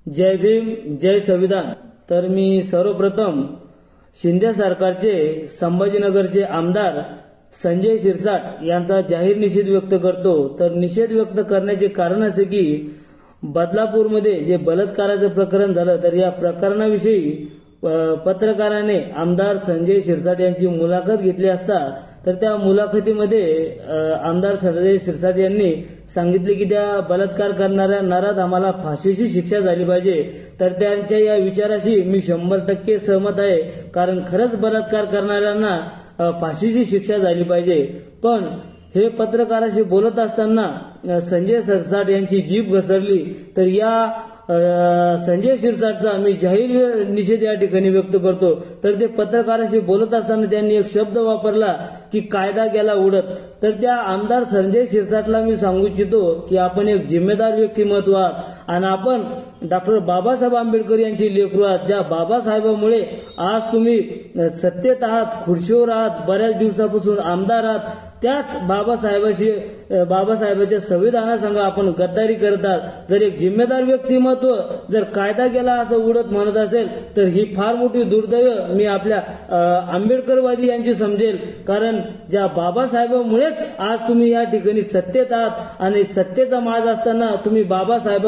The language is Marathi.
जय भीम, जय संविधान। तर मी सर्वप्रथम शिंदे सरकारचे संभाजीनगरचे आमदार संजय शिरसाट यांचा जाहीर निषेध व्यक्त करतो। तर निषेध व्यक्त करण्याचे कारण असे की बदलापूरमध्ये जे बलात्काराचे प्रकरण झालं, तर या प्रकरणाविषयी पत्रकाराने आमदार संजय शिरसाट यांची मुलाखत घेतली असता तर त्या मुलाखतीमध्ये आमदार संजय शिरसाट यांनी सांगितले की त्या बलात्कार करणाऱ्या नरात आम्हाला फाशीची शिक्षा झाली पाहिजे। तर त्यांच्या या विचाराशी मी 100% सहमत आहे, कारण खरंच बलात्कार करणाऱ्यांना फाशीची शिक्षा झाली पाहिजे। पण हे पत्रकाराशी बोलत असताना संजय शिरसाट यांची जीभ घसरली। तर या संजय शिरसाटचा मी जाहीर निषेध या ठिकाणी व्यक्त करतो। तर ते पत्रकाराशी बोलत असताना त्यांनी एक शब्द वापरला की कायदा गेला उडत। तर त्या आमदार संजय शिरसाटला मी सांगू इच्छितो की आपण एक जिम्मेदार व्यक्तिमत्व आहात आणि आपण डॉक्टर बाबासाहेब आंबेडकर यांची लेकरू आहात। ज्या बाबासाहेबांमुळे आज तुम्ही सत्तेत आहात, खुर्चीवर आहात, बऱ्याच दिवसापासून आमदार आहात, त्याच बाबासाहेबांच्या संविधानासंग आपण गद्दारी करतात। जर एक जिम्मेदार व्यक्तिमत्व जर कायदा गेला असं उडत म्हणत असेल तर ही फार मोठी दुर्दैव मी आपल्या आंबेडकरवादी यांची समजेल, कारण ज्या बाबासाहेबांमुळेच आज तुम्ही या ठिकाणी सत्तेत आहात आणि सत्तेचा माज असताना तुम्ही बाबासाहेब